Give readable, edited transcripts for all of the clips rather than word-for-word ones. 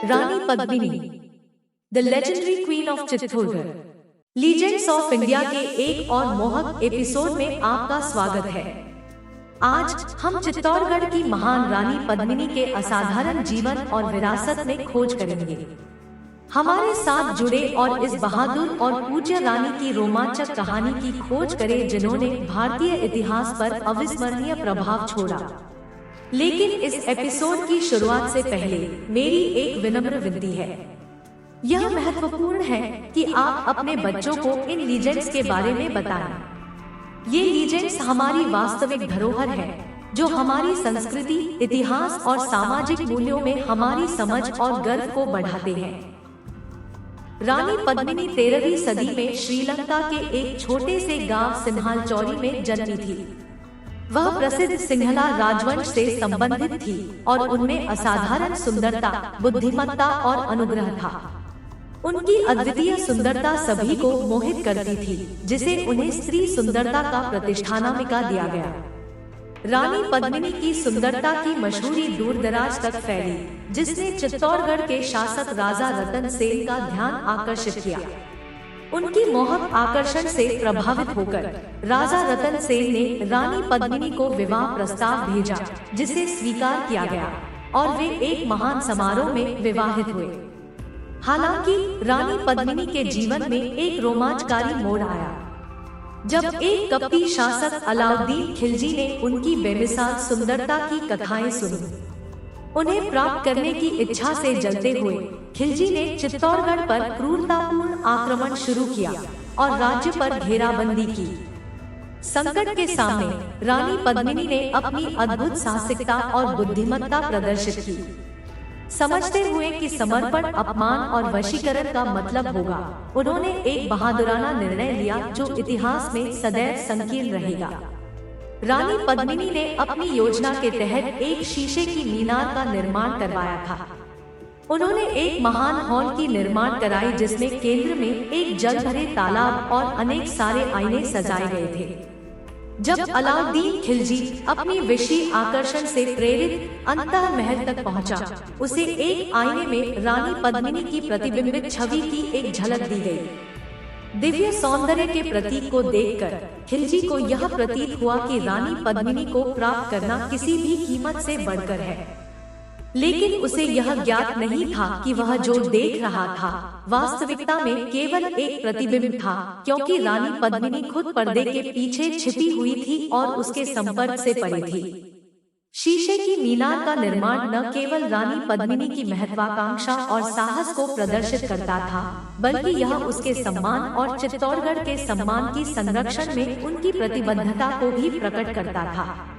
Rani Padmini, the legendary queen of Chittorgarh. Legends of India के एक और मोहक एपिसोड में आपका स्वागत है। आज हम चित्तौड़गढ़ की महान रानी पद्मिनी के असाधारण जीवन और विरासत में खोज करेंगे। हमारे साथ जुड़े और इस बहादुर और पूज्य रानी की रोमांचक कहानी की खोज करें, जिन्होंने भारतीय इतिहास पर अविस्मरणीय प्रभाव छोड़ा। लेकिन इस एपिसोड की शुरुआत से पहले मेरी एक विनम्र विनती है। यह महत्वपूर्ण है कि आप अपने बच्चों को इन लीजेंड्स के बारे में बताएं। ये लीजेंड्स हमारी वास्तविक धरोहर है, जो हमारी संस्कृति, इतिहास और सामाजिक मूल्यों में हमारी समझ और गर्व को बढ़ाते हैं। रानी पद्मिनी 13वीं सदी में श्रीलंका के एक छोटे से गांव सिंहालचौरी में जन्मी थी। वह प्रसिद्ध सिंहला राजवंश से संबंधित थी और उनमें असाधारण सुंदरता, बुद्धिमत्ता और अनुग्रह था। उनकी अद्वितीय सुंदरता सभी को मोहित करती थी, जिसे उन्हें स्त्री सुंदरता का प्रतिष्ठानामिका दिया गया। रानी पद्मिनी की सुंदरता की मशहूरी दूर दराज तक फैली, जिसने चित्तौड़गढ़ के शासक राजा रतन सेन का ध्यान आकर्षित किया। उनकी मोहक आकर्षण से प्रभावित होकर राजा रतन सेन ने रानी पद्मिनी को विवाह प्रस्ताव भेजा, जिसे स्वीकार किया गया और वे एक महान समारोह में विवाहित हुए। हालांकि रानी पद्मिनी के जीवन में एक रोमांचकारी मोड़ आया, जब एक कपटी शासक अलाउद्दीन खिलजी ने उनकी बेमिसाल सुंदरता की कथाएं सुनी। उन्हें प्राप्त करने की इच्छा से जलते हुए खिलजी ने चित्तौड़गढ़ पर क्रूरतापूर्ण आक्रमण शुरू किया और राज्य पर घेराबंदी की। संकट के सामने रानी पद्मिनी ने अपनी अद्भुत साहसिकता और बुद्धिमत्ता प्रदर्शित की। समझते हुए कि समर्पण, अपमान और वशीकरण का मतलब होगा, उन्होंने एक बहादुराना निर्णय लिया जो इतिहास में सदैव संकीर्ण रहेगा। रानी पद्मिनी ने अपनी योजना के तहत एक शीशे की मीनार का निर्माण करवाया था। उन्होंने एक महान हॉल की निर्माण कराई, जिसमें केंद्र में एक जल भरे तालाब और अनेक सारे आईने सजाए गए थे। जब अलाउद्दीन खिलजी अपनी विषी आकर्षण से प्रेरित अंतः महल तक पहुंचा, उसे एक आईने में रानी पद्मिनी की प्रतिबिंबित छवि की एक झलक दी गई। दिव्य सौंदर्य के प्रतीक को देखकर खिलजी को यह प्रतीत हुआ कि रानी पद्मिनी को प्राप्त करना किसी भी कीमत से बढ़कर है। लेकिन उसे यह ज्ञात नहीं था कि वह जो देख रहा था वास्तविकता में केवल एक प्रतिबिंब था, क्योंकि रानी पद्मिनी खुद पर्दे के पीछे छिपी हुई थी और उसके संपर्क से परे थी। शीशे की मीनार का निर्माण न केवल रानी पद्मिनी की महत्वाकांक्षा और साहस को प्रदर्शित करता था, बल्कि यह उसके सम्मान और चित्तौड़गढ़ के सम्मान की संरक्षण में उनकी प्रतिबद्धता को भी प्रकट करता था।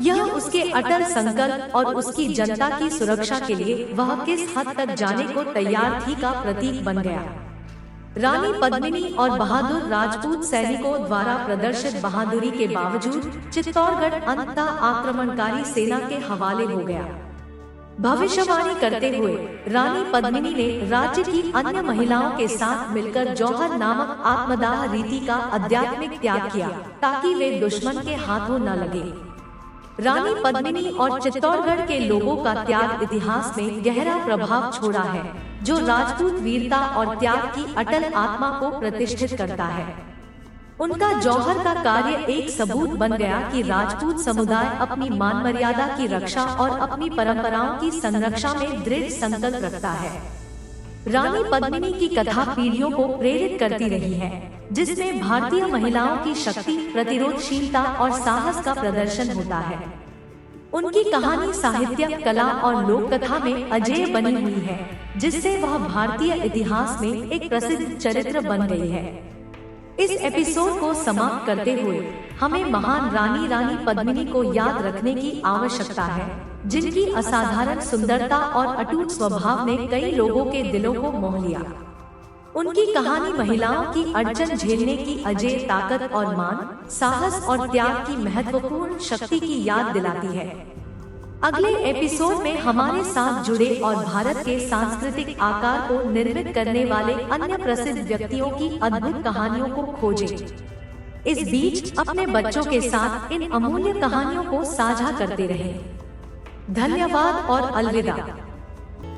यह उसके अटल संकल्प और उसकी जनता की सुरक्षा के लिए वह किस हद तक जाने को तैयार थी का प्रतीक बन गया। रानी पद्मिनी और बहादुर राजपूत सैनिकों द्वारा प्रदर्शित बहादुरी के बावजूद चित्तौड़गढ़ अंततः आक्रमणकारी सेना के हवाले हो गया। भविष्यवाणी करते हुए रानी पद्मिनी ने राज्य की अन्य महिलाओं के साथ मिलकर जौहर नामक आत्मदाह रीति का आध्यात्मिक त्याग किया, ताकि वे दुश्मन के हाथों न लगे। रानी पद्मिनी और चित्तौड़गढ़ के लोगों का त्याग इतिहास में गहरा प्रभाव छोड़ा है, जो राजपूत वीरता और त्याग की अटल आत्मा को प्रतिष्ठित करता है। उनका जौहर का कार्य एक सबूत बन गया कि राजपूत समुदाय अपनी मान मर्यादा की रक्षा और अपनी परंपराओं की संरक्षा में दृढ़ संकल्प रखता है। रानी पद्मिनी की कथा पीढ़ियों को प्रेरित करती रही है, जिसमें भारतीय महिलाओं की शक्ति, प्रतिरोधशीलता और साहस का प्रदर्शन होता है। उनकी कहानी साहित्य, कला और लोक कथा में अजेय बनी हुई है, जिससे वह भारतीय इतिहास में एक प्रसिद्ध चरित्र बन गई है। इस एपिसोड को समाप्त करते हुए हमें महान रानी पद्मिनी को याद रखने की आवश्यकता है, जिनकी असाधारण सुंदरता और अटूट स्वभाव ने कई लोगों के दिलों को मोह लिया। उनकी कहानी महिलाओं की अड़चन झेलने की अजेय ताकत और मान, साहस और त्याग की महत्वपूर्ण शक्ति की याद दिलाती है। अगले एपिसोड में हमारे साथ जुड़े और भारत के सांस्कृतिक आकार को निर्मित करने वाले अन्य प्रसिद्ध व्यक्तियों की अद्भुत कहानियों को खोजें। इस बीच अपने बच्चों के साथ इन अमूल्य कहानियों को साझा करते रहें। धन्यवाद और अलविदा।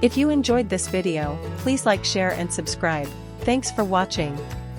If you enjoyed this video, please like, share and subscribe. Thanks for watching.